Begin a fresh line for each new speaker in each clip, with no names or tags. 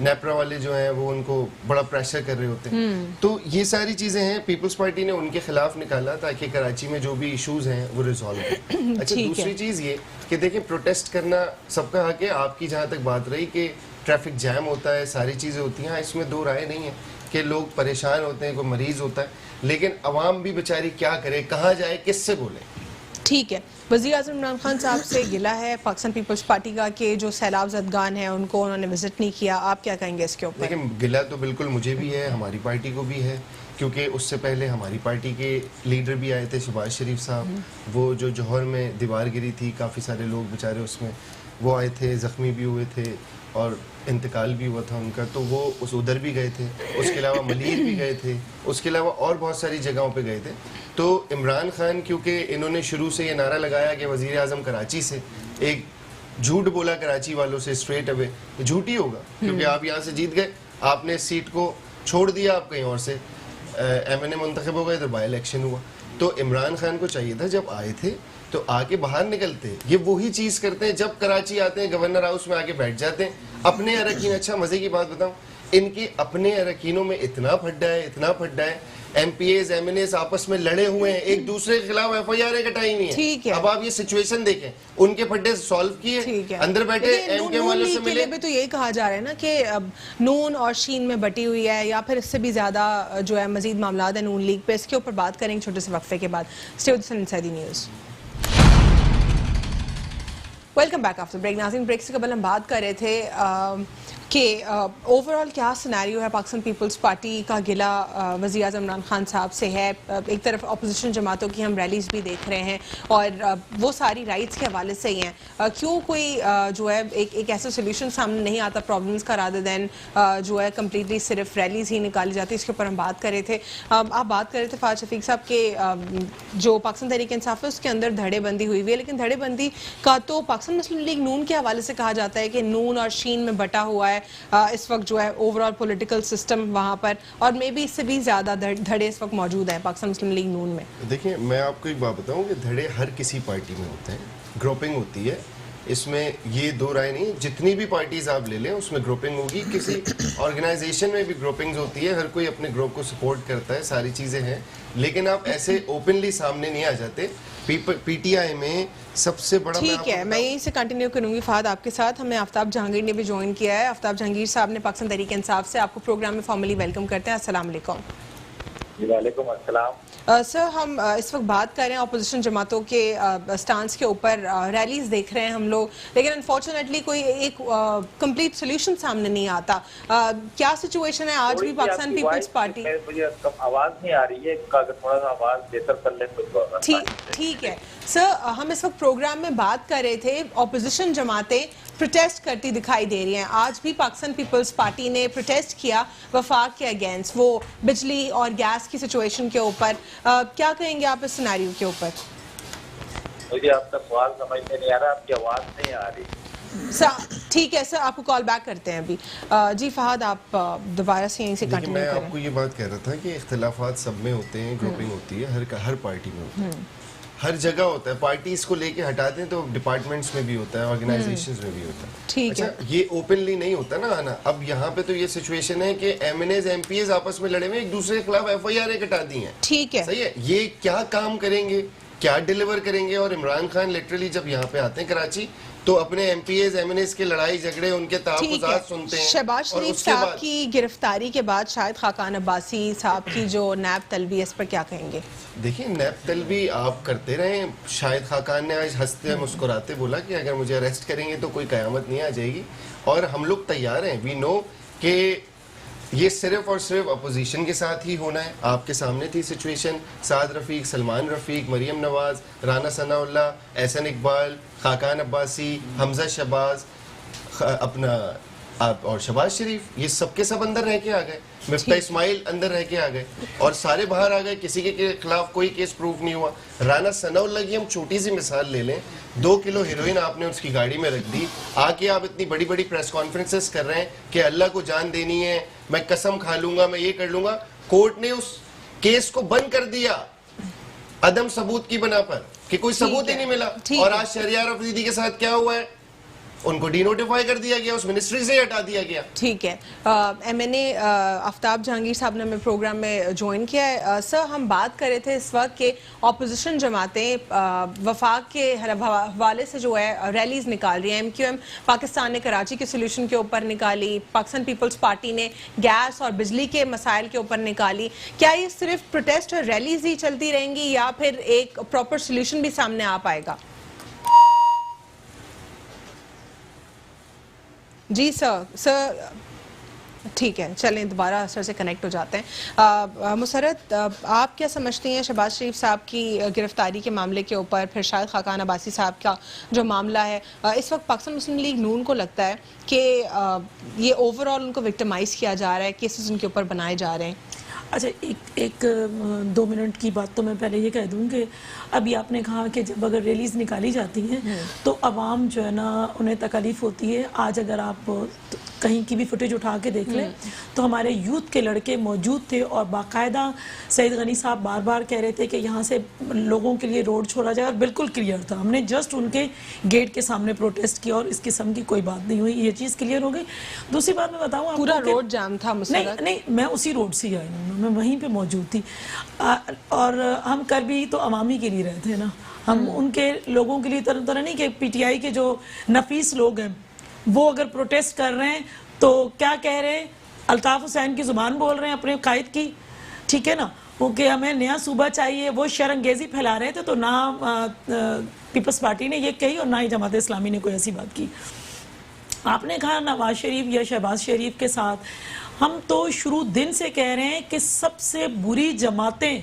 نیپرا والے جو ہیں وہ ان کو بڑا پریشر کر رہے ہوتے ہیں. تو یہ ساری چیزیں ہیں, پیپلز پارٹی نے ان کے خلاف نکالا تاکہ کراچی میں جو بھی ایشوز ہیں وہ ریزالو ہوں. اچھا, دوسری چیز یہ کہ دیکھیں پروٹیسٹ کرنا سب کا حق ہے. آپ کی جہاں تک بات رہی کہ ٹریفک جیم ہوتا ہے, ساری چیزیں ہوتی ہیں, اس میں دو رائے نہیں ہے کہ لوگ پریشان ہوتے ہیں, کوئی مریض ہوتا ہے, لیکن عوام بھی بیچاری کیا کرے, کہاں جائے, کس سے بولے.
ٹھیک ہے, وزیر اعظم عمران خان صاحب سے گلہ ہے پاکستان پیپلز پارٹی کا کہ جو سیلاب زدگان ہیں ان کو انہوں نے وزٹ نہیں کیا, آپ کیا کہیں گے اس کے اوپر؟
لیکن گلہ تو بالکل مجھے بھی ہے, ہماری پارٹی کو بھی ہے, کیونکہ اس سے پہلے ہماری پارٹی کے لیڈر بھی آئے تھے, شہباز شریف صاحب, وہ جو جوہر میں دیوار گری تھی, کافی سارے لوگ بیچارے اس میں وہ آئے تھے, زخمی بھی ہوئے تھے اور انتقال بھی ہوا تھا ان کا, تو وہ ادھر بھی گئے تھے. اس کے علاوہ ملیر بھی گئے تھے, اس کے علاوہ اور بہت ساری جگہوں پہ گئے تھے. تو عمران خان کیونکہ انہوں نے شروع سے یہ نعرہ لگایا کہ وزیر اعظم کراچی سے, ایک جھوٹ بولا کراچی والوں سے اسٹریٹ اوے, جھوٹ ہی ہوگا کیونکہ آپ یہاں سے جیت گئے, آپ نے اس سیٹ کو چھوڑ دیا, آپ کہیں اور سے ایم این اے منتخب ہو گئے تو بائی الیکشن ہوا. تو عمران خان کو چاہیے تھا جب آئے تھے تو آ کے باہر نکلتے. یہ وہی چیز کرتے ہیں, جب کراچی آتے ہیں گورنر ہاؤس میں آ کے بیٹھ جاتے ہیں اپنے اراکین. اچھا مزے کی بات بتاؤں, ان کے اپنے اراکینوں میں اتنا پھڈا ہے, M P As M N As آپس میں لڑے ہوئے ہیں, ایک دوسرے کے خلاف ایف آئی آر کٹائی ہوئی ہیں. اب آپ یہ سچویشن دیکھیں, ان کے پھڈے سالو کیے, اندر بیٹھے ایم کے والوں سے ملے.
تو یہی کہا جا رہا ہے نا کہ اب نون اور شین میں بٹی ہوئی ہے, یا پھر اس سے بھی زیادہ جو ہے مزید معاملات ہیں نون لیگ پہ. اس کے اوپر بات کریں گے چھوٹے سے وقفے کے بعد. Stay with inside the news. Welcome back after break. ناظرین, بریک سے قبل ہم بات کر رہے تھے کہ اوور آل کیا سینیریو ہے پاکستان پیپلز پارٹی کا گلہ وزیر اعظم عمران خان صاحب سے ہے. ایک طرف اپوزیشن جماعتوں کی ہم ریلیز بھی دیکھ رہے ہیں اور وہ ساری رائٹس کے حوالے سے ہی ہیں. کیوں کوئی جو ہے ایک ایسا سولوشن سامنے نہیں آتا پرابلمس کا, رادر دین جو ہے کمپلیٹلی صرف ریلیز ہی نکالی جاتی. اس کے اوپر ہم بات کر رہے تھے. آپ بات کر رہے تھے فہد شفیق صاحب کہ جو پاکستان تحریک انصاف ہے اس کے اندر دھڑے بندی ہوئی ہوئی ہے, لیکن دھڑے بندی کا تو پاکستان مسلم لیگ نون کے حوالے سے کہا جاتا ہے کہ نون اور شین میں بٹا ہوا ہے اس وقت جو ہے اوور آل پولیٹیکل سسٹم وہاں پر, اور مے بی اس سے بھی زیادہ دھڑے اس وقت موجود ہیں پاکستان مسلم لیگ نون میں.
دیکھیں میں آپ کو ایک بات بتاؤں کہ دھڑے ہر کسی پارٹی میں ہوتے ہیں, گروپنگ ہوتی ہے, اس میں یہ دو رائے نہیں. جتنی بھی پارٹیز آپ لے لیں اس میں گروپنگ ہوگی, کسی آرگنائزیشن میں بھی گروپنگز ہوتی ہے, ہر کوئی اپنے گروپ کو سپورٹ کرتا ہے, ساری چیزیں ہیں, لیکن آپ ایسے اوپنلی سامنے نہیں آ جاتے. پی ٹی آئی میں سب سے بڑا,
ٹھیک ہے میں یہیں سے کنٹینیو کروں گی فہد آپ کے ساتھ. ہمیں آفتاب جہانگیر نے بھی جوائن کیا ہے. آفتاب جہانگیر صاحب نے پاکستان تحریک انصاف سے, آپ کو پروگرام میں فارملی ویلکم کرتے ہیں. السلام علیکم.
وعلیکم السلام.
سر ہم اس وقت بات کر رہے ہیں اپوزیشن جماعتوں کے سٹانس کے اوپر. ریلیز دیکھ رہے ہیں ہم لوگ, لیکن انفارچونیٹلی کوئی ایک کمپلیٹ سولوشن سامنے نہیں آتا. کیا سچویشن ہے آج بھی پاکستان پیپلز پارٹی؟
مجھے آواز نہیں آ رہی ہے, اگر تھوڑا سا آواز بہتر کر لیں تو.
ٹھیک ہے سر, ہم اس وقت پروگرام میں بات کر رہے تھے اپوزیشن جماعتیں پروٹیسٹ کرتی دکھائی دے رہی ہیں. آج بھی پاکستان پیپلز پارٹی نے پروٹیسٹ کیا وفاق کے اگینسٹ, وہ بجلی اور گیس کی سچویشن کے اوپر. کیا کہیں گے آپ اس سینیریو کے اوپر؟
مجھے آپ کا سوال سمجھ میں نہیں آ رہا, آپ کی آواز نہیں آ رہی.
ٹھیک ہے سر, آپ کو کال بیک کرتے ہیں ابھی. جی فہد, آپ دوبارہ سے یہیں سے کنٹینیو کریں.
میں آپ کو یہ بات کہہ رہا تھا کہ اختلافات سب میں ہوتے ہیں, گروپنگ ہوتی ہے, ہر پارٹی میں ہوتا ہے, ہر جگہ ہوتا ہے. پارٹیز کو لے کے ہٹاتے ہیں تو ڈپارٹمنٹس میں بھی ہوتا ہے, آرگنائزیشنز میں بھی ہوتا ہے.
ٹھیک ہے,
یہ اوپنلی نہیں ہوتا نا آنا. اب یہاں پہ تو یہ سچویشن ہے کہ M N As M P As آپس میں لڑے ہوئے, ایک دوسرے کے خلاف ایف آئی آر کٹا دی ہیں.
ٹھیک ہے,
صحیح ہے. یہ کیا کام کریں گے, کیا ڈیلیور کریں گے؟ اور عمران خان لٹرلی جب یہاں پہ آتے ہیں کراچی تو اپنے M P As M N As کے لڑائی جھگڑے, ان کے تحفظات سنتے ہیں.
شہباز شریف صاحب کی گرفتاری کے بعد شاہد خاقان عباسی صاحب کی جو نیب طلبی, اس پر کیا کہیں گے؟
دیکھیں نیب طلبی آپ کرتے رہیں. شاہد خاقان نے آج ہنستے مسکراتے بولا کہ اگر مجھے اریسٹ کریں گے تو کوئی قیامت نہیں آ جائے گی, اور ہم لوگ تیار ہیں. وی نو کہ یہ صرف اور صرف اپوزیشن کے ساتھ ہی ہونا ہے. آپ کے سامنے تھی سچویشن, سعد رفیق, سلمان رفیق, مریم نواز, رانا ثناء اللہ, احسن اقبال, خاقان عباسی, حمزہ شہباز, اپنا آپ اور شہباز شریف, یہ سب کے سب اندر رہ کے آ گئے. مفتاح اسماعیل اندر رہ کے آ گئے, اور سارے باہر آ گئے. کسی کے خلاف کوئی کیس پروف نہیں ہوا. رانا ثناء اللہ کی ہم چھوٹی سی مثال لے لیں, 2 کلو ہیروئن آپ نے اس کی گاڑی میں رکھ دی, آ کے آپ اتنی بڑی بڑی پریس کانفرنسز کر رہے ہیں کہ اللہ کو جان دینی ہے, میں قسم کھا لوں گا, میں یہ کر لوں گا. کورٹ نے اس کیس کو بند کر دیا عدم ثبوت کی بنا پر, کہ کوئی ثبوت ہی نہیں ملا. اور آج شہریار افریدی کے ساتھ کیا ہوا ہے, ان کو ڈی نوٹیفائی کر دیا گیا, اس منسٹری سے ہٹا دیا گیا.
ٹھیک ہے, MNA آفتاب جہانگیر صاحب نے ہمیں پروگرام میں جوائن کیا ہے. سر, ہم بات کر رہے تھے اس وقت کہ اپوزیشن جماعتیں وفاق کے حوالے سے جو ہے ریلیز نکال رہی ہیں. MQM پاکستان نے کراچی کے سولوشن کے اوپر نکالی, پاکستان پیپلز پارٹی نے گیس اور بجلی کے مسائل کے اوپر نکالی. کیا یہ صرف پروٹیسٹ اور ریلیز ہی چلتی رہیں گی یا پھر ایک پراپر سولوشن بھی سامنے آ پائے گا؟ جی سر ٹھیک ہے, چلیں دوبارہ سر سے کنیکٹ ہو جاتے ہیں. مسرت, آپ کیا سمجھتی ہیں شہباز شریف صاحب کی گرفتاری کے معاملے کے اوپر, پھر شاہد خاقان عباسی صاحب کا جو معاملہ ہے, اس وقت پاکستان مسلم لیگ نون کو لگتا ہے کہ یہ اوور آل ان کو وکٹمائز کیا جا رہا ہے, کیسز ان کے اوپر بنائے جا رہے ہیں؟
اچھا, ایک 2 منٹ کی بات تو میں پہلے یہ کہہ دوں کہ ابھی آپ نے کہا کہ جب اگر ریلیز نکالی جاتی ہیں تو عوام جو ہے نا انہیں تکلیف ہوتی ہے. آج اگر آپ کہیں کی بھی فوٹیج اٹھا کے دیکھ لیں تو ہمارے یوتھ کے لڑکے موجود تھے اور باقاعدہ سعید غنی صاحب بار بار کہہ رہے تھے کہ یہاں سے لوگوں کے لیے روڈ چھوڑا جائے, اور بالکل کلیئر تھا. ہم نے جسٹ ان کے گیٹ کے سامنے پروٹیسٹ کیا اور اس قسم کی کوئی بات نہیں ہوئی, یہ چیز کلیئر ہو گئی. دوسری بات میں بتاؤں,
پورا روڈ جام تھا.
نہیں, میں اسی روڈ سے آئی ہوں, میں وہیں پہ موجود تھی, اور ہم کر بھی تو عوامی کے لیے رہے تھے نا, ہم ان کے لوگوں کے لیے طرح نہیں کہ پی ٹی آئی کے جو نفیس لوگ ہیں وہ اگر پروٹیسٹ کر رہے ہیں تو کیا کہہ رہے ہیں, الطاف حسین کی زبان بول رہے ہیں اپنے قائد کی, ٹھیک ہے نا, وہ کہ ہمیں نیا صوبہ چاہیے, وہ شرانگیزی پھیلا رہے تھے. تو نہ پیپلز پارٹی نے یہ کہی اور نہ ہی جماعت اسلامی نے کوئی ایسی بات کی. آپ نے کہا نواز شریف یا شہباز شریف کے ساتھ, ہم تو شروع دن سے کہہ رہے ہیں کہ سب سے بری جماعتیں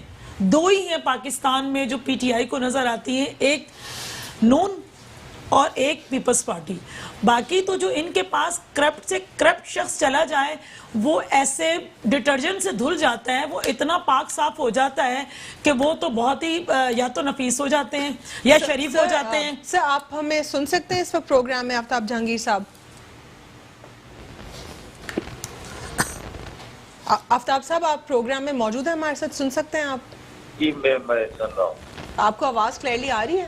2 ہی ہیں پاکستان میں جو پی ٹی آئی کو نظر آتی ہیں, ایک نون اور ایک پیپلز پارٹی. باقی تو جو ان کے پاس کرپٹ سے کرپٹ شخص چلا جائے وہ ایسے ڈٹرجنٹ سے دھل جاتا ہے, وہ اتنا پاک صاف ہو جاتا ہے کہ وہ تو بہت ہی یا تو نفیس ہو جاتے ہیں یا شریف ہو جاتے ہیں.
سر, آپ ہمیں سن سکتے ہیں اس وقت پروگرام میں آفتاب جہانگیر صاحب؟ آفتاب صاحب, آپ پروگرام میں موجود ہیں, ہمارے ساتھ سن سکتے ہیں آپ؟
جی میں سن رہا ہوں.
آپ کو آواز کلیئرلی آ رہی ہے؟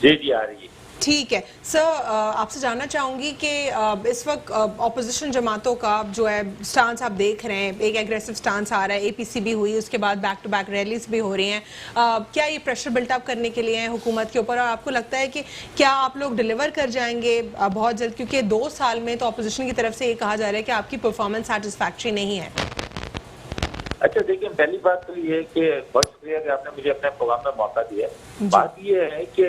جی آ رہی ہے.
ٹھیک ہے سر, آپ سے جاننا چاہوں گی کہ اس وقت اپوزیشن جماعتوں کا جو ہے سٹانس آپ دیکھ رہے ہیں, ایک ایگریسو سٹانس آ رہا ہے, APC بھی ہوئی, اس کے بعد بیک ٹو بیک ریلیز بھی ہو رہی ہیں. کیا یہ پریشر بلٹ اپ کرنے کے لیے ہیں حکومت کے اوپر, اور آپ کو لگتا ہے کہ کیا آپ لوگ ڈیلیور کر جائیں گے بہت جلد, کیونکہ 2 سال میں تو اپوزیشن کی طرف سے یہ کہا جا رہا ہے کہ آپ کی پرفارمنس سیٹسفیکٹری نہیں ہے؟
اچھا دیکھیں, پہلی بات تو یہ ہے کہ بہت شکریہ کہ آپ نے مجھے اپنے پروگرام میں موقع دیا. بات یہ ہے کہ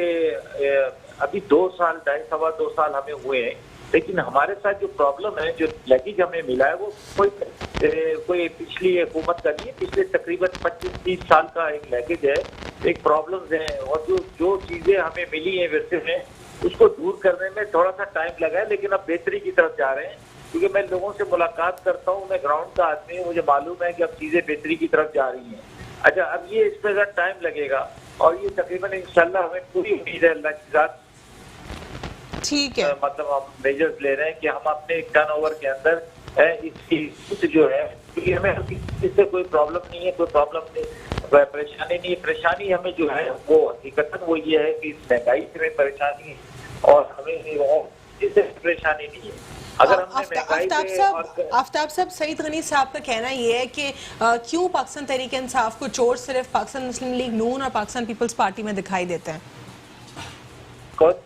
ابھی 2 سال 2.5 سال ہمیں ہوئے ہیں, لیکن ہمارے ساتھ جو پرابلم ہے, جو لیگیج ہمیں ملا ہے, وہ کوئی پچھلی حکومت کا نہیں ہے, پچھلے تقریباً 25-30 سال کا ایک لیگیج ہے, ایک پرابلمز ہیں, اور جو چیزیں ہمیں ملی ہیں ورثے میں اس کو دور کرنے میں تھوڑا سا ٹائم لگا ہے, لیکن اب بہتری کی طرف جا رہے ہیں. کیونکہ میں لوگوں سے ملاقات کرتا ہوں, میں گراؤنڈ کا آدمی ہوں, مجھے معلوم ہے کہ اب چیزیں بہتری کی طرف جا رہی ہیں. اچھا, اب یہ اس پہ ذرا ٹائم لگے گا, اور یہ تقریباً انشاءاللہ ہمیں پوری امید ہے اللہ کی ذات,
ٹھیک ہے,
مطلب ہم میجرز لے رہے ہیں کہ ہم اپنے ٹرن اوور کے اندر اس کی جو ہے, کیونکہ ہمیں اس سے کوئی پرابلم نہیں ہے, کوئی پرابلم نہیں, پریشانی نہیں ہے. پریشانی ہمیں جو ہے وہ حقیقتاً وہ یہ ہے کہ اس مہنگائی سے ہمیں پریشانی ہے, اور ہمیں اس سے پریشانی نہیں ہے. اگر ہم نے مہنگائی
آفتاب صاحب, سعید غنی صاحب کا کہنا یہ ہے کہ کیوں پاکستان تحریک انصاف کو چور صرف پاکستان مسلم لیگ نون اور پاکستان پیپلز پارٹی میں دکھائی دیتے ہیں؟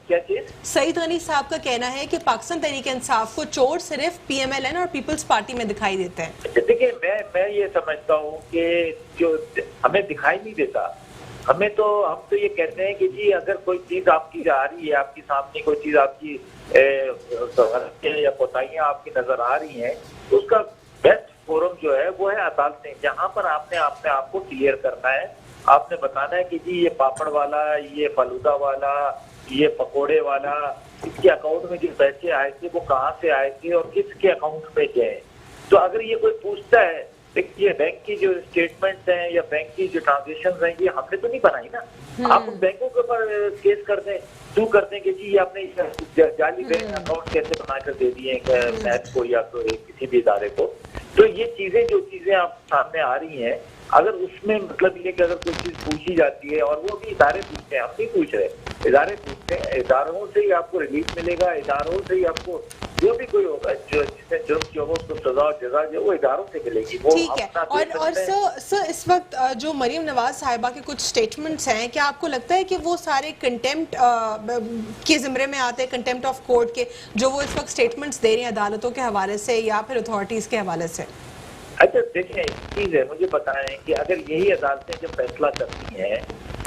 کیا چیز؟
سعید غنی صاحب کا کہنا ہے کہ پاکستان تحریک انصاف کو چور صرف PMLN اور پیپلز پارٹی میں دکھائی دیتے ہیں.
دیکھیں, میں یہ سمجھتا ہوں کہ جو ہمیں دکھائی نہیں دیتا, ہم تو یہ کہتے ہیں کہ جی اگر کوئی چیز آپ کی آ رہی ہے, آپ کی سامنے کوئی چیز آپ کی یا کوتاہیاں آپ کی نظر آ رہی ہیں, تو اس کا بیسٹ فورم جو ہے وہ ہے عدالتیں, جہاں پر آپ نے اپنے آپ کو کلیئر کرنا ہے. آپ نے بتانا ہے کہ جی یہ پاپڑ والا, یہ فلودہ والا, یہ پکوڑے والا, اس کے اکاؤنٹ میں جو پیسے آئے تھے وہ کہاں سے آئے تھے اور کس کے اکاؤنٹ پہ گئے. تو اگر یہ کوئی پوچھتا ہے یہ بینک کی جو اسٹیٹمنٹس ہیں یا بینک کی جو ٹرانزیکشن ہیں, یہ ہم نے تو نہیں بنائی نا. آپ ان بینکوں کے اوپر کیس کر دیں, سو کر دیں کہ جی یہ آپ نے جعلی بینک اکاؤنٹ کیسے بنا کر دے دیے نیٹ کو یا تو کسی بھی ادارے کو. تو یہ جو چیزیں آپ سامنے آ رہی ہیں, اگر اس میں مطلب یہ کہ اگر کوئی چیز پوچھی جاتی ہے, اور وہ بھی ادارے پوچھتے ہیں, ہم نہیں پوچھ رہے, ادارے پوچھتے اداروں سے ہی آپ کو ریلیف ملے گا, اداروں سے ہی آپ کو جو بھی کوئی ہوگا جو جس نے جرم کیا ہوگا اس کو سزا اور جزا جو وہ اداروں سے ملے گی.
ٹھیک ہے. اور سر اس وقت جو مریم نواز صاحبہ کے کچھ سٹیٹمنٹس ہیں, کیا آپ کو لگتا ہے کہ وہ سارے کنٹیمپٹ کے زمرے میں آتے ہیں, کنٹیمپٹ آف کورٹ کے, جو وہ اس وقت سٹیٹمنٹس دے رہی ہیں عدالتوں کے حوالے سے یا پھر اتھارٹیز کے حوالے سے؟
اچھا دیکھیں ایک چیز ہے, مجھے بتائیں کہ اگر یہی عدالتیں جب فیصلہ کرتی ہیں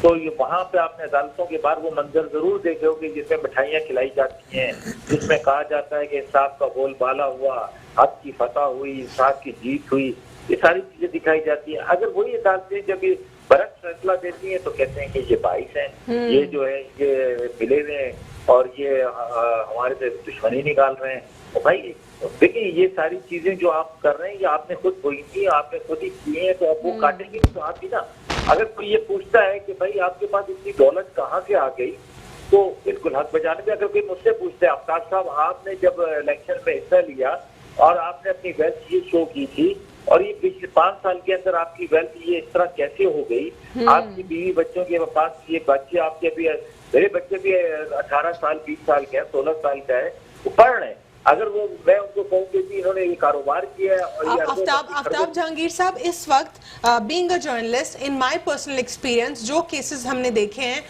تو یہ وہاں پہ آپ نے عدالتوں کے بعد وہ منظر ضرور دیکھے ہو کہ جس میں مٹھائیاں کھلائی جاتی ہیں, جس میں کہا جاتا ہے کہ انصاف کا بول بالا ہوا, حق کی فتح ہوئی, انصاف کی جیت ہوئی, یہ ساری چیزیں دکھائی جاتی ہیں. اگر وہی عدالتیں جب یہ برعکس فیصلہ دیتی ہیں تو کہتے ہیں کہ یہ باعث ہیں, یہ جو ہے یہ ملے ہوئے ہیں اور یہ ہمارے سے دشمنی نکال رہے ہیں. بھائی دیکھیں یہ ساری چیزیں جو آپ کر رہے ہیں یہ آپ نے خود بوئی تھی, آپ نے خود ہی کیے ہیں, تو آپ وہ کاٹیں گے تو آپ ہی نا. اگر کوئی یہ پوچھتا ہے کہ بھائی آپ کے پاس اتنی دولت کہاں سے آ گئی, تو بالکل حق بجانے میں. اگر کوئی مجھ سے پوچھتا ہے آفتاب صاحب آپ نے جب الیکشن میں حصہ لیا اور آپ نے اپنی ویلتھ یہ شو کی تھی اور یہ پچھلے 5 سال کے اندر آپ کی ویلتھ یہ اس طرح کیسے ہو گئی, آپ کی بیوی بچوں کے پاس یہ بچے آپ کے بھی, میرے بچے بھی 18 سال 20 سال کے ہیں, 16 سال کا ہے, وہ پڑھ رہے ہیں. اگر وہ میں ان کو کہوں کہ انہوں نے یہ کاروبار کیا ہے اور
آفتاب جہانگیر صاحب اس وقت being a journalist in my personal experience جو کیسز ہم نے دیکھے ہیں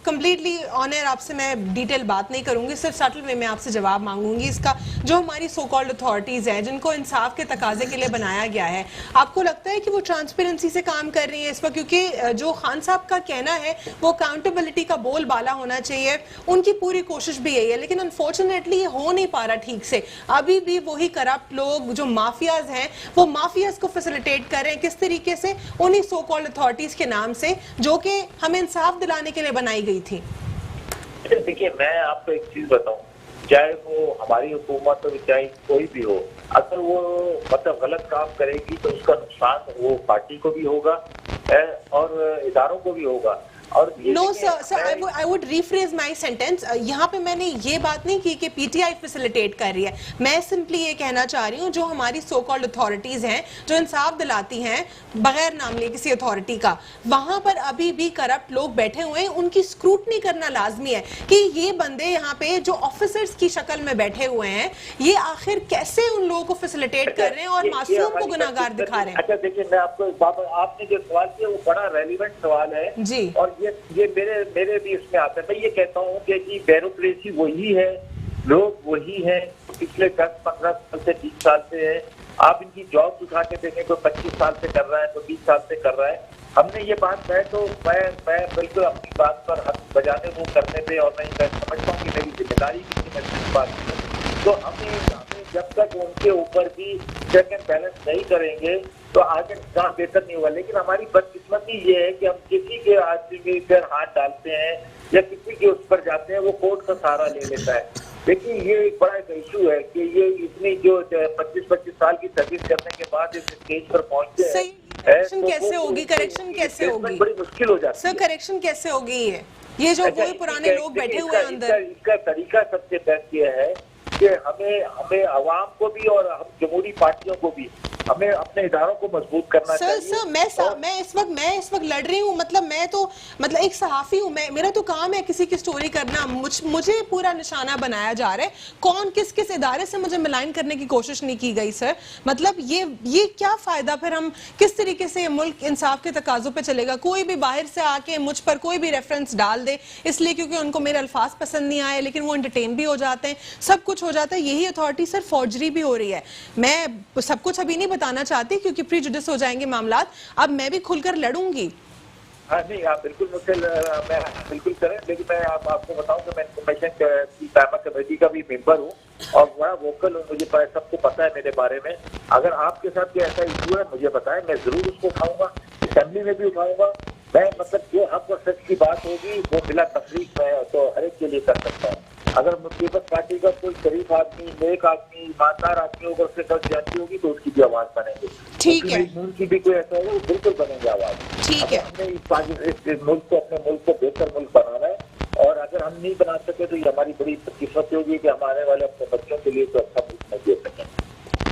کمپلیٹلی آن ایئر آپ سے میں ڈیٹیل بات نہیں کروں گی, صرف سٹل وے میں آپ سے جواب مانگوں گی اس کا. جو ہماری سو کالڈ اتھارٹیز ہیں جن کو انصاف کے تقاضے کے لیے بنایا گیا ہے, آپ کو لگتا ہے کہ وہ ٹرانسپیرنسی سے کام کر رہی ہیں اس وقت؟ کیونکہ جو خان صاحب کا کہنا ہے وہ اکاؤنٹیبلٹی کا بول بالا ہونا چاہیے, ان کی پوری کوشش بھی یہی ہے, لیکن انفارچونیٹلی یہ ہو نہیں پا رہا ٹھیک سے. ابھی بھی وہی کرپٹ لوگ جو مافیاز ہیں وہ مافیاز کو فیسیلیٹیٹ کر رہے ہیں, کس طریقے سے انہی سو کالڈ اتھارٹیز کے نام سے جو کہ ہمیں انصاف دلانے کے لیے بنائی گئی تھی.
دیکھیے میں آپ کو ایک چیز بتاؤں, چاہے وہ ہماری حکومت ہو چاہے کوئی بھی ہو, اگر وہ مطلب غلط کام کرے گی تو اس کا نقصان وہ پارٹی کو بھی ہوگا اور اداروں کو بھی ہوگا.
No sir, I would rephrase my sentence. یہاں پہ میں نے یہ بات نہیں کی کہ پی ٹی آئی فیسیلیٹیٹ کر رہی ہے, میں سمپلی یہ کہنا چاہ رہی ہوں جو ہماری سو کالڈ اتھارٹیز ہیں جو انصاف دلاتی ہیں بغیر نام لیے کسی اتھارٹی کا, وہاں پر ابھی بھی کرپٹ لوگ بیٹھے ہوئے ہیں. ان کی اسکروٹنی کرنا لازمی ہے کہ یہ بندے یہاں پہ جو آفیسرز کی شکل میں بیٹھے ہوئے ہیں یہ آخر کیسے ان لوگوں کو فیسیلیٹیٹ کر رہے ہیں اور معصوم کو گناہگار دکھا رہے ہیں.
اچھا دیکھیں میں آپ کو آپ نے جو سوال کیا وہ بڑا ریلیونٹ سوال ہے
جی,
اور یہ میرے بھی اس میں آتا ہے. میں یہ کہتا ہوں کہ جی بیوروکریسی وہی ہے, لوگ وہی ہیں, پچھلے 10-15 سال سے 20 سال سے ہیں. آپ ان کی جاب اٹھا کے دیکھیں, کوئی 25 سال سے کر رہا ہے تو 20 سال سے کر رہا ہے. ہم نے یہ بات میں بالکل اپنی بات پر حق بجانے وہ کرنے پہ, اور میں سمجھتا ہوں کہ میری ذمہ داری کی میں بات کی, تو ہمیں جب تک ان کے اوپر بھی چیک اینڈ بیلنس نہیں کریں گے تو آگے نظام بہتر نہیں ہوا. لیکن ہماری بدقسمتی یہ ہے کہ ہم کسی کے آدمی پر ہاتھ ڈالتے ہیں یا کسی کے اس پر جاتے ہیں, وہ کورٹ کا سہارا لے لیتا ہے. لیکن یہ ایک بڑا ایشو ہے کہ یہ اتنی جو 25 سال کی سروس کرنے کے بعد اس اسٹیج پر پہنچتے ہیں,
کریکشن کیسے ہوگی, کریکشن کیسے ہوگی,
بڑی مشکل ہو جاتی ہے.
سر کریکشن کیسے ہوگی؟ یہ جو وہی پرانے لوگ بیٹھے ہوئے ہیں اندر,
اس کا طریقہ سب سے بیسٹ یہ ہے کہ ہمیں عوام کو بھی اور ہم جمہوری پارٹیوں کو بھی ہمیں اپنے اداروں کو مضبوط کرنا چاہیے.
سر میں اس وقت لڑ رہی ہوں, مطلب ایک صحافی ہوں, میرا تو کام ہے کسی کی سٹوری کرنا. مجھے پورا نشانہ بنایا جا رہا ہے, کون کس ادارے سے مجھے ملائن کرنے کی کوشش نہیں کی گئی. سر مطلب یہ کیا فائدہ پھر, ہم کس طریقے سے یہ ملک انصاف کے تقاضوں پہ چلے گا؟ کوئی بھی باہر سے آ کے مجھ پر کوئی بھی ریفرنس ڈال دے اس لیے کیونکہ ان کو میرے الفاظ پسند نہیں آئے, لیکن وہ انٹرٹین بھی ہو جاتے ہیں, سب کچھ ہو جاتا ہے. یہی اتھارٹی سر فورجری بھی ہو رہی ہے. میں سب کچھ ابھی نہیں بتانا چاہتی کیونکہ پری جوڈس ہو جائیں گے معاملات, اب میں بھی کھل کر لڑوں گی.
ہاں نہیں آپ بالکل مجھ سے میں بالکل کریں, لیکن میں آپ کو بتاؤں کہ میں انفارمیشن کی قائمہ کمیٹی کا بھی ممبر ہوں اور بڑا ووکل ہوں, مجھے سب کو پتا ہے میرے بارے میں. اگر آپ کے ساتھ کوئی ایسا ایشو ہے مجھے بتائیں, میں ضرور اس کو اٹھاؤں گا, اسمبلی میں بھی اٹھاؤں گا. میں مطلب جو حق اور سچ کی بات ہوگی وہ بلا تفریق میں تو ہر ایک کے لیے کر سکتا ہوں. اگر پیپلز پارٹی کا کوئی شریف آدمی, نیک آدمی, ایماندار آدمی ہوگا, اس کے ساتھ جاتی ہوگی تو اس کی بھی آواز بنیں گے.
ٹھیک ہے,
ان کی بھی کوئی ایسا ہوگا وہ بالکل بنیں گے آواز.
ٹھیک ہے,
ہم نے اس ملک کو, اپنے ملک کو بہتر ملک بنانا ہے, اور اگر ہم نہیں بنا سکے تو یہ ہماری بڑی قسمت ہوگی کہ ہمارے والے اپنے بچوں کے لیے تو اچھا ملک نہیں دے سکیں.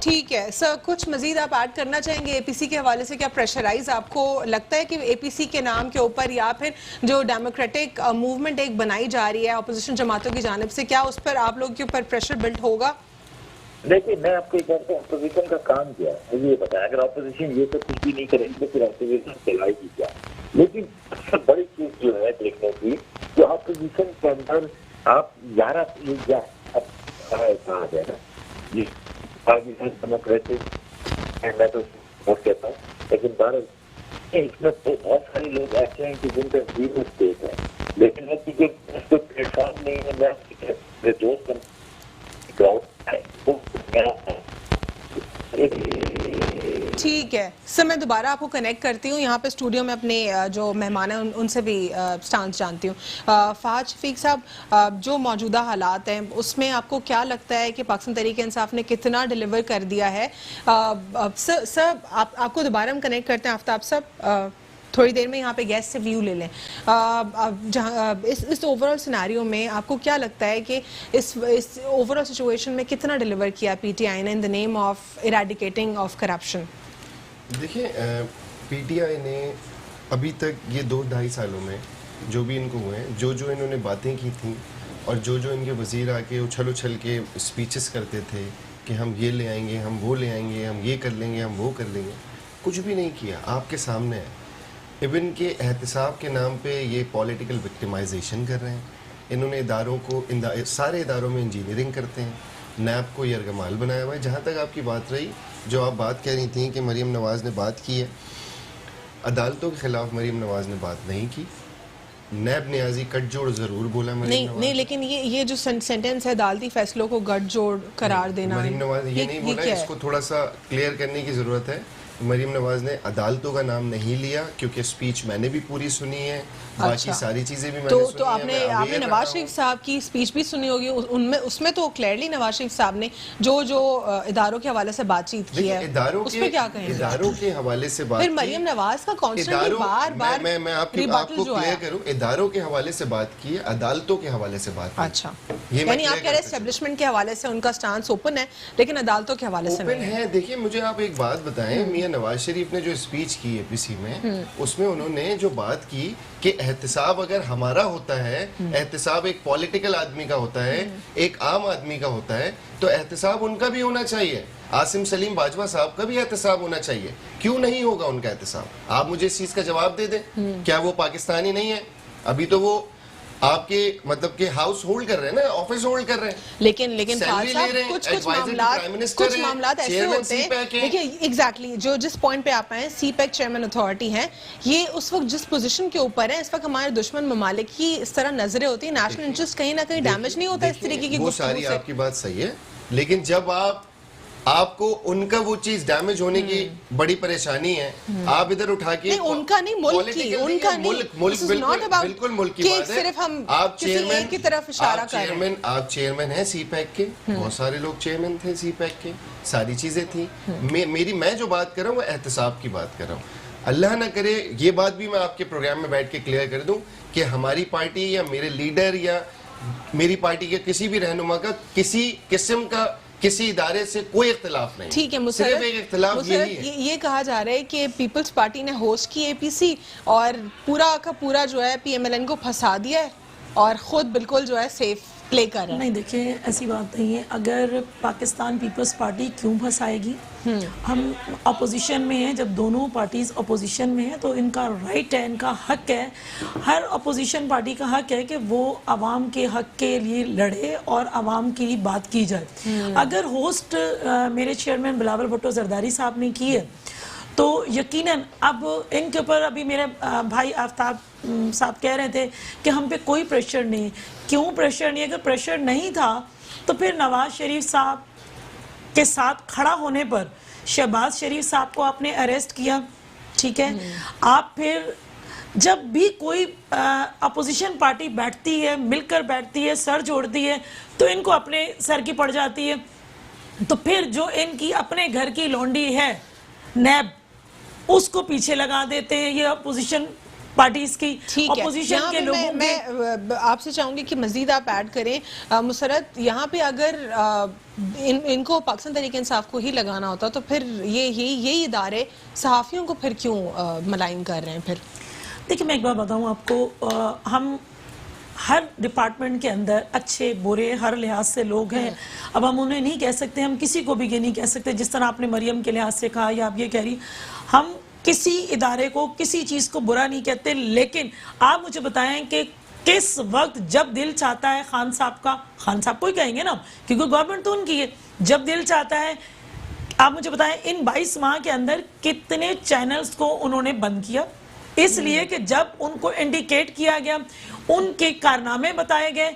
ٹھیک ہے سر, کچھ مزید آپ ایڈ کرنا چاہیں گے اے پی سی کے حوالے سے؟ کیا پریشرائز آپ کو لگتا ہے کہ اے پی سی کے نام کے اوپر یا پھر جو ڈیموکریٹک موومنٹ ایک بنائی جا رہی ہے اپوزیشن جماعتوں کی جانب سے, کیا اس پر آپ لوگوں کے اوپر پریشر بلڈ ہوگا؟
دیکھیے میں آپ کو یہ کہتا ہوں اپوزیشن کا کام کیا ہے مجھے یہ بتایا. اگر اپوزیشن یہ سب کچھ بھی نہیں کرے گی تو پھر اپوزیشن چلائے گی کیا؟ لیکن سب سے بڑی چیز جو ہے دیکھنے کی, جو اپوزیشن کے اندر آپ 11 کہا جائے نا جی پاکستان ڈیموکریٹک میں تو بہت کہتا ہوں, لیکن بھارت اس میں تو بہت سارے لوگ ایسے ہیں کہ جن کا زیرو اسٹیک ہے, لیکن اس کو پلیٹ فارم نہیں ہے. میں دوست
ٹھیک ہے سر, میں دوبارہ آپ کو کنیکٹ کرتی ہوں. یہاں پہ اسٹوڈیو میں اپنے جو مہمان ہیں ان سے بھی سٹانس جانتی ہوں. فہد شفیق صاحب, جو موجودہ حالات ہیں اس میں آپ کو کیا لگتا ہے کہ پاکستان تحریک انصاف نے کتنا ڈیلیور کر دیا ہے؟ سر آپ کو دوبارہ ہم کنیکٹ کرتے ہیں. آفتاب صاحب تھوڑی دیر میں یہاں پہ گیسٹ سے ویو لے لیں. اس اوور آل سیناریو میں آپ کو کیا لگتا ہے کہ اس اوور آل سچویشن میں کتنا ڈیلیور کیا پی ٹی آئی نے ان دا نیم آف ایراڈیکیٹنگ آف کرپشن؟
دیکھیں پی ٹی آئی نے ابھی تک یہ 2-2.5 سالوں میں جو بھی ان کو ہوئے ہیں, جو انہوں نے باتیں کی تھیں اور جو ان کے وزیر آ کے اچھل کے اسپیچز کرتے تھے کہ ہم یہ لے آئیں گے, ہم وہ لے آئیں گے, ہم یہ کر لیں گے, ہم وہ کر لیں گے, کچھ بھی نہیں کیا. آپ کے سامنے ہے ایون کے احتساب کے نام پہ یہ پولیٹیکل وکٹمائزیشن کر رہے ہیں. انہوں نے اداروں کو سارے اداروں میں انجینئرنگ کرتے ہیں, نیب کو یرغمال بنایا ہوا ہے. جہاں تک آپ کی بات رہی, جو آپ بات کہہ رہی تھیں کہ مریم نواز نے بات کی ہے, عدالتوں کے خلاف مریم نواز نے بات نہیں کی. نیب نیازی گٹھ جوڑ ضرور بولا مریم نواز
نہیں, لیکن یہ جو سینٹنس ہے عدالتی فیصلوں کو گٹھ جوڑ قرار دینا,
مریم نواز یہ نہیں بولا. اس کو تھوڑا سا کلیئر کرنے کی ضرورت ہے. مریم نواز نے عدالتوں کا نام نہیں لیا کیونکہ اسپیچ میں نے بھی پوری سنی ہے, باقی ساری چیزیں بھی میں نے سنی ہیں.
تو آپ نے نواز شریف صاحب کی اسپیچ بھی سنی ہوگی, اس میں تو کلیئرلی نواز شریف صاحب نے جو اداروں کے حوالے سے بات چیت کی ہے اس پہ کیا کہیں؟
اداروں کے حوالے سے بات,
پھر مریم نواز کا کانسٹنٹلی بار بار
میں آپ کو کلیئر کروں, اداروں کے حوالے سے بات کی ہے, عدالتوں کے حوالے سے بات کی.
اچھا, یعنی آپ کہہ رہے ہیں اسٹیبلشمنٹ کے حوالے سے ان کا سٹانس اوپن ہے لیکن عدالتوں کے حوالے سے نہیں ہے.
دیکھیں مجھے آپ ایک بات بتائیں, میاں نواز شریف نے جو اسپیچ کی ہے پی سی میں, اس میں انہوں نے جو بات کی کہ احتساب اگر ہمارا ہوتا ہے, احتساب ایک پولیٹیکل آدمی کا ہوتا ہے, ایک عام آدمی کا ہوتا ہے, تو احتساب ان کا بھی ہونا چاہیے. عاصم سلیم باجوہ صاحب کا بھی احتساب ہونا چاہیے. کیوں نہیں ہوگا ان کا احتساب؟ آپ مجھے اس چیز کا جواب دے دیں. کیا وہ پاکستانی نہیں ہے؟ ابھی تو وہ آپ کے مطلب کہ ہاؤس ہولڈ کر رہے ہیں نا, آفس ہولڈ کر رہے ہیں.
لیکن فہد صاحب کچھ معاملات ایسے ہوتے ہیں, دیکھیے ایگزیکٹلی جس پوائنٹ پہ آپ آئے, سی پیک چیئرمین اتھارٹی ہیں, یہ اس وقت جس پوزیشن کے اوپر ہے, اس وقت ہمارے دشمن ممالک کی اس طرح نظریں ہوتی ہیں, نیشنل انٹرسٹ کہیں نہ کہیں ڈیمیج نہیں ہوتا اس طریقے کی
گفتگو سے. وہ ساری آپ کی بات صحیح ہے, لیکن جب آپ کو ان کا وہ چیز ڈیمیج ہونے کی بڑی پریشانی ہے, آپ ادھر اٹھا کے
ان کا نہیں, ملک کی, ان کا نہیں,
بالکل ملک کی بات ہے.
صرف ہم کسی ایک کی طرف اشارہ کر رہے ہیں.
آپ چیئرمین ہیں سی پیک کے, بہت سارے لوگ چیئرمین تھے سی پیک کے, ساری چیزیں تھیں. میں جو بات کر رہا ہوں وہ احتساب کی بات کر رہا ہوں. اللہ نہ کرے یہ بات بھی میں آپ کے پروگرام میں بیٹھ کے کلیئر کر دوں کہ ہماری پارٹی یا میرے لیڈر یا میری پارٹی کے کسی بھی رہنما کا کسی قسم کا کسی ادارے سے کوئی اختلاف نہیں.
ٹھیک ہے,
صرف ایک اختلاف
یہ کہا جا رہا ہے کہ پیپلز پارٹی نے ہوسٹ کی اے پی سی اور پورا کا پورا جو ہے پی ایم ایل این کو پھنسا دیا ہے اور خود بالکل جو ہے سیف پلے کر رہا ہے.
نہیں دیکھیں ایسی بات نہیں ہے. اگر پاکستان پیپلز پارٹی کیوں پھنسائے گی؟ ہم اپوزیشن میں ہیں, جب دونوں پارٹیز اپوزیشن میں ہیں تو ان کا رائٹ ہے, ان کا حق ہے, ہر اپوزیشن پارٹی کا حق ہے کہ وہ عوام کے حق کے لیے لڑے اور عوام کی بات کی جائے. اگر ہوسٹ میرے چیئرمین بلاول بھٹو زرداری صاحب نے کی ہے تو یقیناً اب ان کے اوپر, ابھی میرے بھائی آفتاب صاحب کہہ رہے تھے کہ ہم پہ کوئی پریشر نہیں. کیوں پریشر نہیں؟ اگر پریشر نہیں تھا تو پھر نواز شریف صاحب کے ساتھ کھڑا ہونے پر شہباز شریف صاحب کو آپ نے اریسٹ کیا, ٹھیک ہے. آپ پھر جب بھی کوئی اپوزیشن پارٹی بیٹھتی ہے, مل کر بیٹھتی ہے, سر جوڑتی ہے, تو ان کو اپنے سر کی پڑ جاتی ہے. تو پھر جو ان کی اپنے گھر کی لونڈی ہے نیب, اس کو پیچھے لگا دیتے ہیں. یہ اپوزیشن پارٹیز کی
ٹھیک ہے.
اپوزیشن
یہاں
کے
پہ
لوگوں
میں آپ سے چاہوں گی کہ مزید آپ ایڈ کریں. مسرت, یہاں پہ اگر ان کو پاکستان تحریک انصاف کو ہی لگانا ہوتا تو پھر یہی ادارے صحافیوں کو پھر کیوں ملائن کر رہے ہیں پھر؟
دیکھیں میں ایک بات بتاؤں آپ کو, ہم ہر ڈپارٹمنٹ کے اندر اچھے برے ہر لحاظ سے لوگ ہیں. اب ہم انہیں نہیں کہہ سکتے, ہم کسی کو بھی یہ نہیں کہہ سکتے, جس طرح آپ نے مریم کے لحاظ سے کہا یا آپ یہ کہہ رہی, ہم کسی ادارے کو کسی چیز کو برا نہیں کہتے. لیکن آپ مجھے بتائیں کہ کس وقت جب دل چاہتا ہے خان صاحب کو ہی کہیں گے نا, کیونکہ گورنمنٹ تو ان کی ہے, جب دل چاہتا ہے, آپ مجھے بتائیں ان 22 ماہ کے اندر کتنے چینلز کو انہوں نے بند کیا, اس لیے کہ جب ان کو انڈیکیٹ کیا گیا, ان کے کارنامے بتائے گئے,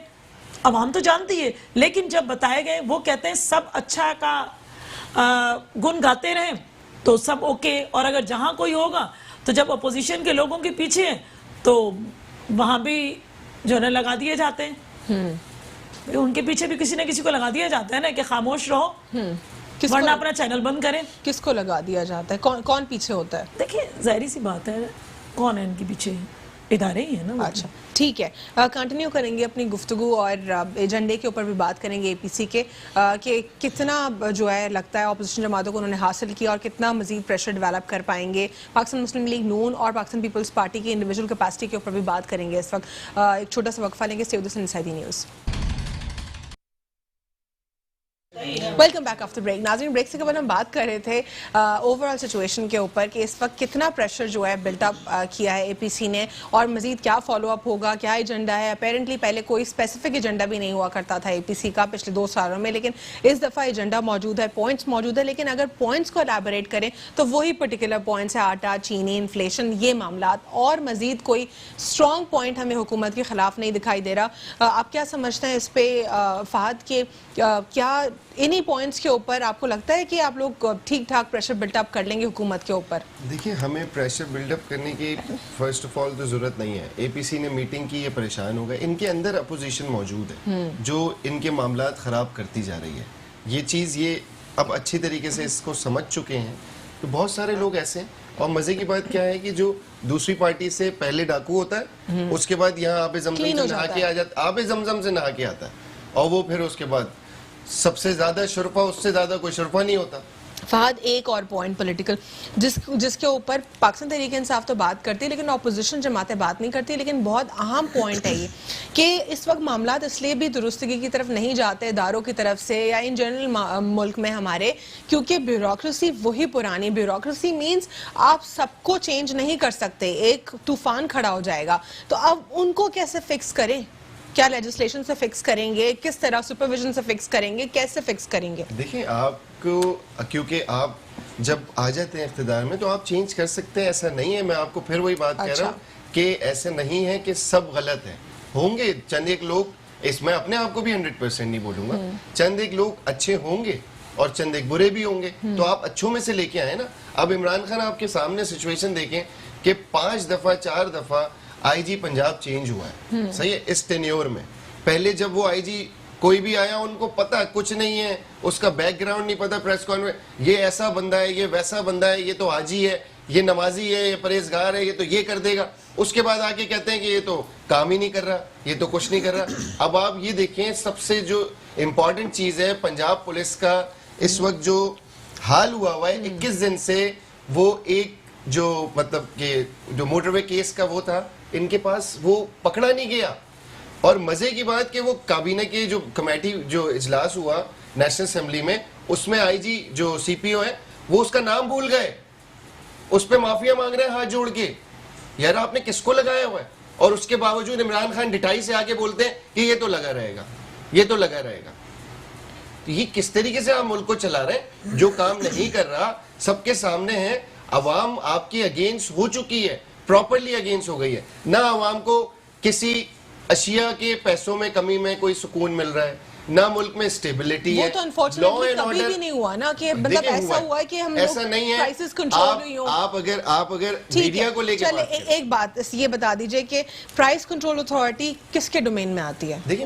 عوام تو جانتی ہے, لیکن جب بتائے گئے وہ کہتے ہیں سب اچھا کا گن گاتے رہیں تو سب اوکے, اور اگر جہاں کوئی ہوگا تو جب اپوزیشن کے لوگوں کے پیچھے ہیں تو وہاں بھی جو ہے لگا دیے جاتے ہیں. ان کے پیچھے بھی کسی نہ کسی کو لگا دیا جاتا ہے نا کہ خاموش رہو ورنہ اپنا چینل بند کریں.
کس کو لگا دیا جاتا ہے, کون پیچھے ہوتا ہے؟
دیکھیں ظاہری سی بات ہے, کون ہے ان کے پیچھے, ادارے ہی ہیں نا.
اچھا ٹھیک ہے, کنٹینیو کریں گے اپنی گفتگو اور ایجنڈے کے اوپر بھی بات کریں گے اے پی سی کے, کہ کتنا جو ہے لگتا ہے اپوزیشن جماعتوں کو انہوں نے حاصل کیا اور کتنا مزید پریشر ڈیولپ کر پائیں گے. پاکستان مسلم لیگ نون اور پاکستان پیپلز پارٹی کی انڈیویجول کیپیسٹی کے اوپر بھی بات کریں گے. اس وقت ایک چھوٹا سا وقفہ لیں گے. Stay with us inside the news. Welcome back after break. ناظرین, بریک سے قبل ہم بات کر رہے تھے اوور آل سچویشن کے اوپر کہ اس وقت کتنا پریشر جو ہے بلٹ اپ کیا ہے اے پی سی نے, اور مزید کیا فالو اپ ہوگا, کیا ایجنڈا ہے. اپیرنٹلی پہلے کوئی اسپیسیفک ایجنڈا بھی نہیں ہوا کرتا تھا اے پی سی کا پچھلے 2 سالوں میں, لیکن اس دفعہ ایجنڈا موجود ہے, پوائنٹس موجود ہے. لیکن اگر پوائنٹس کو الیبوریٹ کریں تو وہی پرٹیکولر پوائنٹس ہے, آٹا, چینی, انفلیشن, یہ معاملات, اور مزید کوئی اسٹرانگ پوائنٹ ہمیں حکومت کے خلاف نہیں دکھائی دے رہا. آپ کیا سمجھتے ہیں اس پہ فہد, کہ کیا انہی پوائنٹس کے اوپر آپ کو لگتا ہے کہ آپ لوگ ٹھیک ٹھاک پریشر بلٹ اپ کر لیں گے حکومت کے اوپر؟
دیکھیں, ہمیں پریشر بلڈ اپ کرنے کی فرسٹ آف آل تو ضرورت نہیں ہے. اے پی سی نے میٹنگ کی, یہ پریشان ہو گئے. ان کے اندر اپوزیشن موجود ہے جو ان کے معاملات خراب کرتی جا رہی ہے. یہ چیز یہ اب اچھی طریقے سے اس کو سمجھ چکے ہیں. تو بہت سارے لوگ ایسے ہیں, اور مزے کی بات کیا ہے کہ جو دوسری پارٹی سے پہلے ڈاکو ہوتا ہے, اس کے بعد یہاں آب زمزم سے نہا کے آ جاتا, آب زمزم سے نہا کے آتا ہے, اور وہ پھر اس کے بعد سب سے زیادہ شرفا, اس سے زیادہ کوئی شرفا نہیں ہوتا.
فہد, ایک اور پوائنٹ پولیٹیکل جس کے اوپر پاکستان تحریک انصاف تو بات کرتی ہے لیکن اپوزیشن جماعتیں بات نہیں کرتی, لیکن بہت اہم پوائنٹ ہے یہ کہ اس وقت معاملات اس لیے بھی درستگی کی طرف نہیں جاتے اداروں کی طرف سے یا ان جنرل ملک میں ہمارے, کیونکہ بیوروکریسی وہی پرانی بیوروکریسی مینز آپ سب کو چینج نہیں کر سکتے, ایک طوفان کھڑا ہو جائے گا. تو اب ان کو کیسے فکس کریں؟ کیا لیجسلیشن سے فکس کریں گے, کس طرح سپرویژن سے فکس کریں گے, کیسے فکس کریں گے؟
دیکھیں, آپ کو کیونکہ آپ جب آ جاتے ہیں اقتدار میں تو آپ چینج کر سکتے ہیں, ایسا نہیں ہے. میں آپ کو پھر وہی بات کہہ رہا ہوں کہ ایسا نہیں ہے کہ سب غلط ہیں. ہوں گے چند ایک لوگ, اس میں اپنے آپ کو بھی 100% نہیں بولوں گا, چند ایک لوگ اچھے ہوں گے اور چند ایک برے بھی ہوں گے, تو آپ اچھوں میں سے لے کے آئے نا. اب عمران خان آپ کے سامنے سچویشن دیکھیں کہ 5 دفعہ 4 دفعہ آئی جی پنجاب چینج ہوا ہے, صحیح ہے, اس ٹینیور میں. پہلے جب وہ آئی جی کوئی بھی آیا ان کو پتا کچھ نہیں ہے, اس کا بیک گراؤنڈ نہیں پتا, پریس کانفرنس یہ ایسا بندہ ہے, یہ ویسا بندہ ہے, یہ تو حاجی ہے, یہ نمازی ہے, یہ پرہیزگار ہے, یہ تو یہ کر دے گا. اس کے بعد آ کے کہتے ہیں کہ یہ تو کام ہی نہیں کر رہا, یہ تو کچھ نہیں کر رہا. اب آپ یہ دیکھیں, سب سے جو امپورٹنٹ چیز ہے پنجاب پولیس کا اس وقت جو حال ہوا ہے 21 دن سے, وہ ایک جو مطلب کہ جو موٹر وے کیس کا وہ تھا, ان کے پاس وہ پکڑا نہیں گیا. اور مزے کی بات کہ وہ کابینہ کے جو کمیٹی جو اجلاس ہوا نیشنل اسمبلی میں, اس میں آئی جی جو سی پی او ہے وہ اس کا نام بھول گئے, اس پہ معافیا مانگ رہے ہیں ہاتھ جوڑ کے. یار آپ نے کس کو لگایا ہوا ہے؟ اور اس کے باوجود عمران خان ڈٹائی سے آگے بولتے ہیں کہ یہ تو لگا رہے گا, یہ تو لگا رہے گا. تو یہ کس طریقے سے آپ ملک کو چلا رہے ہیں؟ جو کام نہیں کر رہا سب کے سامنے ہے, عوام آپ کی اگینسٹ ہو چکی ہے, پراپرلی اگینسٹ ہو گئی ہے. نہ عوام کو کسی اشیاء کے پیسوں میں کمی میں کوئی سکون مل رہا ہے, نہ ملک میں اسٹیبلٹی ہے.
وہ تو انفارچونیٹلی کبھی بھی نہیں ہوا نا کہ مطلب ایسا ہوا ہے کہ ہم لوگ پرائسز کنٹرول ہوئی ہوں.
آپ اگر میڈیا کو لے کے
چلے ایک بات یہ بتا دیجئے کہ پرائس کنٹرول اتھارٹی کس کے ڈومین میں آتی ہے؟
دیکھیں,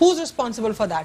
Who's responsible for that?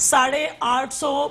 850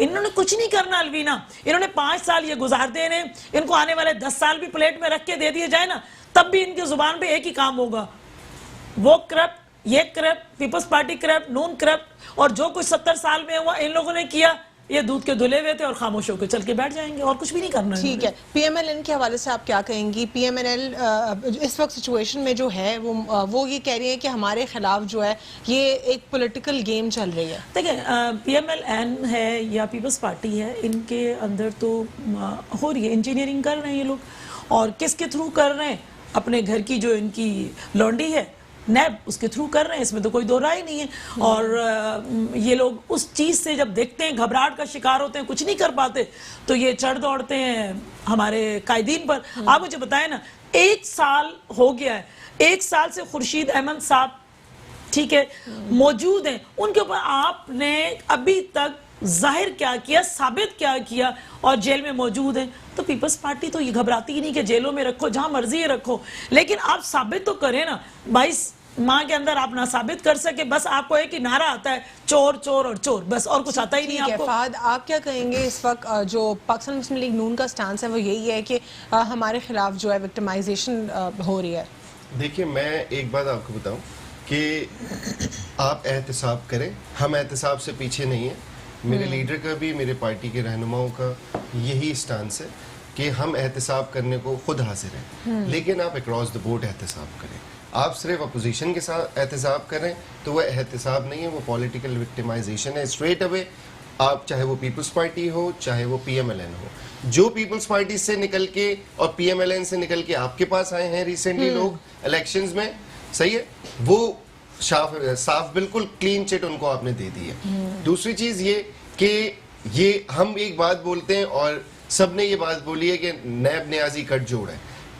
انہوں نے کچھ نہیں کرنا الوینا. انہوں نے 5 سال یہ گزار دینے, ان کو آنے والے 10 سال بھی پلیٹ میں رکھ کے دے دیے جائے نا, تب بھی ان کی زبان پہ ایک ہی کام ہوگا, وہ کرپٹ, یہ کرپٹ, پیپلز پارٹی کرپٹ, نون کرپٹ, اور جو کچھ 70 سال میں ہوا ان لوگوں نے کیا, یہ دودھ کے دھلے ہوئے تھے اور خاموش ہو کے چل کے بیٹھ جائیں گے, اور کچھ بھی نہیں کرنا.
ٹھیک ہے, پی ایم ایل این کے حوالے سے آپ کیا کہیں گی؟ پی ایم ایل این اس وقت سچویشن میں جو ہے وہ یہ کہہ رہی ہے کہ ہمارے خلاف جو ہے یہ ایک پولیٹیکل گیم چل رہی ہے.
دیکھیں, پی ایم ایل این ہے یا پیپلز پارٹی ہے, ان کے اندر تو ہو رہی ہے انجینئرنگ کر رہے ہیں یہ لوگ, اور کس کے تھرو کر رہے ہیں؟ اپنے گھر کی جو ان کی لونڈی ہے نیب, اس کے تھرو کر رہے ہیں, اس میں تو کوئی دو رائے نہیں ہے. اور یہ لوگ اس چیز سے جب دیکھتے ہیں, گھبراہٹ کا شکار ہوتے ہیں, کچھ نہیں کر پاتے, تو یہ چڑھ دوڑتے ہیں ہمارے قائدین پر. آپ مجھے بتائیں نا, 1 سال ہو گیا ہے, 1 سال سے خورشید احمد صاحب ٹھیک ہے موجود ہیں, ان کے اوپر آپ نے ابھی تک ظاہر کیا کیا, ثابت کیا کیا, اور جیل میں موجود ہیں. تو پیپلز پارٹی تو یہ گھبراتی ہی نہیں کہ جیلوں میں رکھو, جہاں مرضی رکھو, لیکن آپ ثابت تو کریں نا. 22 ماہ کے اندر آپ نہ ثابت کر سکے, بس آپ کو ایک ہی نعرہ آتا ہے, چور چور اور چور, بس اور کچھ آتا ہی نہیں آپ کو.
فہد, آپ کیا کہیں گے اس وقت جو پاکستان مسلم لیگ نون کا سٹانس ہے وہ یہی ہے کہ ہمارے خلاف جو ہے وکٹمائزیشن ہو رہی ہے؟
دیکھیے, میں ایک بات آپ کو بتاؤں کہ آپ احتساب کریں, ہم احتساب سے پیچھے نہیں ہیں. میرے لیڈر کا بھی, میرے پارٹی کے رہنماؤں کا یہی سٹانس ہے کہ ہم احتساب کرنے کو خود حاضر ہیں, لیکن آپ اکراس دا بورڈ احتساب کریں. آپ صرف اپوزیشن کے ساتھ احتساب کریں تو وہ احتساب نہیں ہے, وہ پولیٹیکل وکٹمائزیشن ہے. اسٹریٹ اوے آپ, چاہے وہ پیپلز پارٹی ہو چاہے وہ پی ایم ایل این ہو, جو پیپلز پارٹی سے نکل کے اور پی ایم ایل این سے نکل کے آپ کے پاس آئے ہیں ریسنٹلی لوگ الیکشنز میں, صحیح ہے, وہ صاف بالکل کلین چٹ ان کو آپ نے دے دی ہے. دوسری چیز یہ کہ یہ ہم ایک بات بولتے ہیں اور سب نے یہ بات بولی ہے کہ نیب نیازی کٹ جوڑ ہے.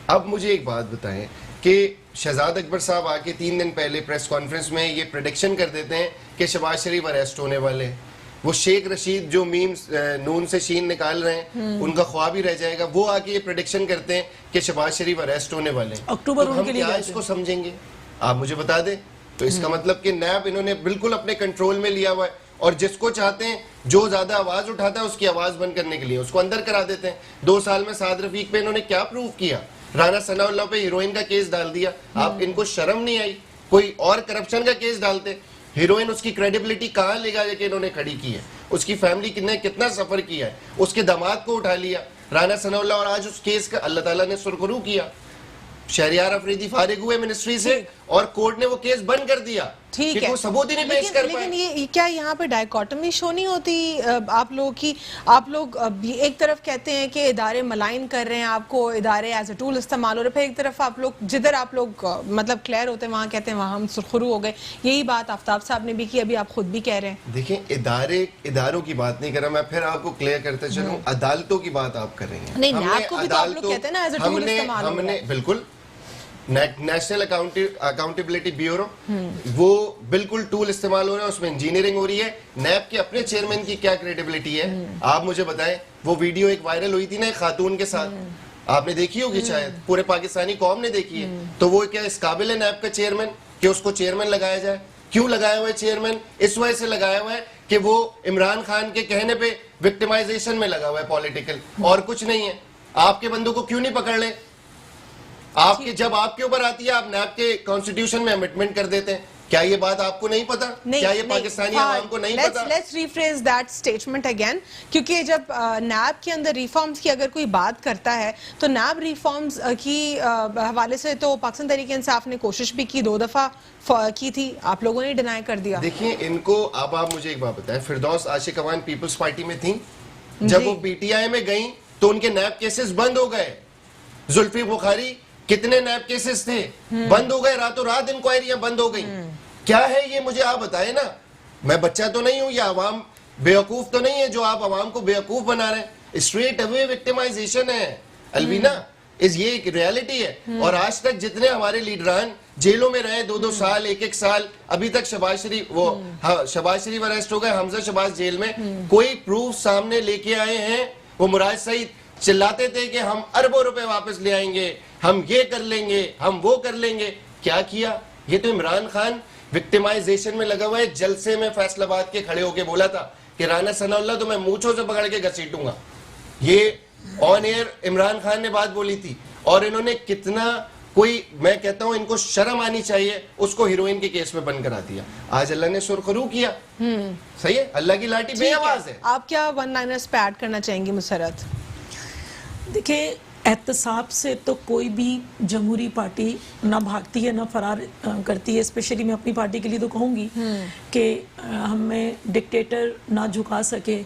اب مجھے ایک بات بتائیں کہ شہزاد اکبر صاحب آ کے 3 دن پہلے پریس کانفرنس میں یہ پریڈکشن کر دیتے ہیں کہ شہباز شریف اریسٹ ہونے والے ہیں. وہ شیخ رشید جو میم نون سے شین نکال رہے ہیں ان کا خواب ہی رہ جائے گا, وہ آ کے یہ پریڈکشن کرتے ہیں کہ شہباز شریف اریسٹ ہونے والے ہیں.
اکتوبر
ہم کیا اس کو سمجھیں گے؟ آپ مجھے بتا دیں. تو اس کا مطلب کہ نیب انہوں نے بالکل اپنے کنٹرول میں لیا ہوا ہے, اور جس کو چاہتے ہیں, جو زیادہ آواز اٹھاتا ہے اس کی آواز بند کرنے کے لیے اس کو اندر کرا دیتے ہیں. 2 سال میں سعد رفیق پہ انہوں نے کیا پروف کیا؟ رانا ثناء اللہ پہ ہیروئن کا کیس ڈال دیا. آپ ان کو شرم نہیں آئی؟ کوئی اور کرپشن کا کیس ڈالتے. ہیروئن اس کی کریڈیبلٹی کہاں لے گا کہ انہوں نے کھڑی کی ہے؟ اس کی فیملی نے کتنا سفر کیا ہے, اس کے داماد کو اٹھا لیا رانا ثناء اللہ, اور آج اس کیس کا اللہ تعالیٰ نے سرخرو کیا. شہریار افریدی فارغ ہوئے منسٹری سے اور کورٹ نے وہ کیس بند کر دیا.
ٹھیک ہے,
وہ ثبوت ہی نہیں پیش کر پائے.
لیکن یہ کیا یہاں پہ ڈائیکاٹمی شو نہیں ہوتی آپ لوگوں کی؟ آپ لوگ ایک طرف کہتے ہیں کہ ادارے ملائن کر رہے ہیں آپ کو, ادارے ایز اے ٹول استعمال ہو رہے, پھر ایک طرف آپ لوگ جدھر آپ لوگ مطلب کلیئر ہوتے ہیں وہاں کہتے ہیں وہاں ہم سرخرو ہو گئے. یہی بات آفتاب صاحب نے بھی کی, ابھی آپ خود بھی کہہ رہے ہیں.
دیکھیں, اداروں کی بات نہیں کر رہا میں, پھر آپ کو کلیئر کرتے چلوں. عدالتوں کی بات آپ کر رہے ہیں.
نہیں, نیب کو بھی تو آپ لوگ کہتے ہیں نا ایز اے ٹول استعمال ہو رہا ہے.
بالکل, نیشنل اکاؤنٹیبلٹی بیورو وہ بالکل ٹول استعمال ہو رہا ہے, اس میں انجینئرنگ ہو رہی ہے. نیب کے اپنے چیئرمین کی کیا کریڈیبلٹی ہے آپ مجھے بتائیں. وہ ویڈیو ایک وائرل ہوئی تھی نا ایک خاتون کے ساتھ, آپ نے دیکھی ہوگی, شاید پورے پاکستانی قوم نے دیکھی ہے. تو وہ کیا اس قابل ہے نیب کا چیئرمین کہ اس کو چیئرمین لگایا جائے؟ کیوں لگایا ہوا ہے چیئرمین؟ اس وجہ سے لگایا ہوا ہے کہ وہ عمران خان کے کہنے پہ وکٹمائزیشن میں لگا ہوا ہے پولیٹیکل, اور کچھ نہیں ہے. آپ کے بندوں کو کیوں نہیں پکڑ لیں؟ آپ کے جب آپ کے اوپر آتی ہے آپ نیب کے کانسٹیٹیوشن میں امنڈمنٹ کر دیتے ہیں. کیا یہ بات آپ کو نہیں پتا؟ کیا یہ پاکستانی عوام کو نہیں پتا؟
Let's rephrase that statement again, کیونکہ جب نیب کے اندر ریفارمز کی اگر کوئی بات کرتا ہے تو نیب ریفارمز کی حوالے سے تو پاکستان تحریک انصاف نے کوشش بھی کی, 2 دفعہ کی تھی, آپ لوگوں نے ڈینائی کر دیا.
دیکھیں ان کو, اب آپ مجھے ایک بات بتائیں, فردوس عاشق اوان پیپلز پارٹی میں تھیں, جب وہ پی ٹی آئی میں گئیں تو ان کے نیب کیسز بند ہو گئے. زلفی بخاری کتنے نیب کیسز تھے, بند ہو گئے, راتوں رات انکوائریاں بند ہو گئیں. کیا ہے یہ مجھے آپ بتائیں نا. میں بچہ تو نہیں ہوں, یا عوام بیوقوف تو نہیں ہے جو آپ عوام کو بیوقوف بنا رہے ہیں. اسٹریٹ اوے وکٹمائزیشن ہے الوینا, یہ ایک ریالٹی ہے. اور آج تک جتنے ہمارے لیڈران جیلوں میں رہے 2-2 سال 1-1 سال, ابھی تک شہباز شریف اریسٹ ہو گئے, حمزہ شہباز جیل میں, کوئی پروف سامنے لے کے آئے ہیں؟ وہ مراد سعید چلاتے تھے کہ ہم اربوں روپے واپس لے آئیں گے, ہم یہ کر لیں گے, ہم وہ کر لیں گے. کیا کیا؟ یہ تو عمران خان وکٹمائزیشن میں لگا ہوا ہے. جلسے میں فیصل آباد کے کھڑے ہو کے بولا تھا کہ رانا ثناء اللہ تو میں مونچھوں سے پکڑ کے گھسیٹوں گا. یہ آن ایئر عمران خان نے بات بولی تھی, اور انہوں نے کتنا, کوئی میں کہتا ہوں ان کو شرم آنی چاہیے, اس کو ہیروئن کے کیس میں بند کرا دیا. آج اللہ نے سرخرو کیا. صحیح ہے, اللہ کی لاٹھی بے آواز ہے.
آپ کیا ون لائنرز پہ ایڈ کرنا چاہیں گی مسرت؟
دیکھیں, احتساب سے تو کوئی بھی جمہوری پارٹی نہ بھاگتی ہے نہ فرار کرتی ہے. اسپیشلی میں اپنی پارٹی کے لیے تو کہوں گی کہ ہمیں ڈکٹیٹر نہ جھکا سکے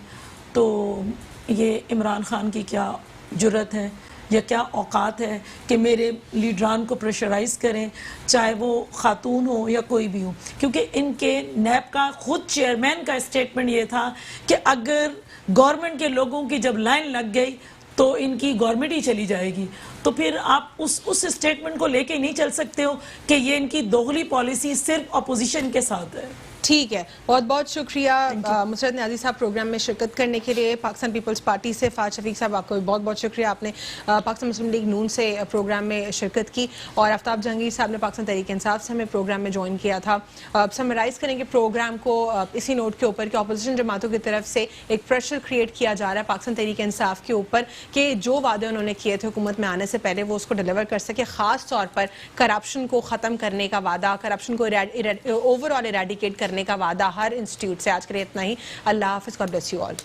تو یہ عمران خان کی کیا جرت ہے یا کیا اوقات ہے کہ میرے لیڈران کو پریشرائز کریں, چاہے وہ خاتون ہو یا کوئی بھی ہو. کیونکہ ان کے نیب کا خود چیئرمین کا اسٹیٹمنٹ یہ تھا کہ اگر گورنمنٹ کے لوگوں کی جب لائن لگ گئی تو ان کی گورنمنٹ ہی چلی جائے گی. تو پھر آپ اس اسٹیٹمنٹ کو لے کے نہیں چل سکتے ہو کہ یہ ان کی دوغلی پالیسی صرف اپوزیشن کے ساتھ ہے.
ٹھیک ہے, بہت بہت شکریہ مسرت نیازی صاحب پروگرام میں شرکت کرنے کے لیے. پاکستان پیپلز پارٹی سے فہد شفیق صاحب, آپ کو بہت بہت شکریہ, آپ نے پاکستان مسلم لیگ نون سے پروگرام میں شرکت کی, اور آفتاب جہانگیر صاحب نے پاکستان تحریک انصاف سے ہمیں پروگرام میں جوائن کیا تھا. سمرائز کریں گے پروگرام کو اسی نوٹ کے اوپر کہ اپوزیشن جماعتوں کی طرف سے ایک پریشر کریٹ کیا جا رہا ہے پاکستان تحریک انصاف کے اوپر کہ جو وعدے انہوں نے کیے تھے حکومت میں آنے سے پہلے وہ اس کو ڈیلیور کر سکے, خاص طور پر کرپشن کو ختم کرنے کا وعدہ, کرپشن کو اوور آل ایریڈیکیٹ کرنے کا وعدہ ہر انسٹیٹیوٹ سے. آج کے لیے اتنا ہی. اللہ حافظ. God bless you all.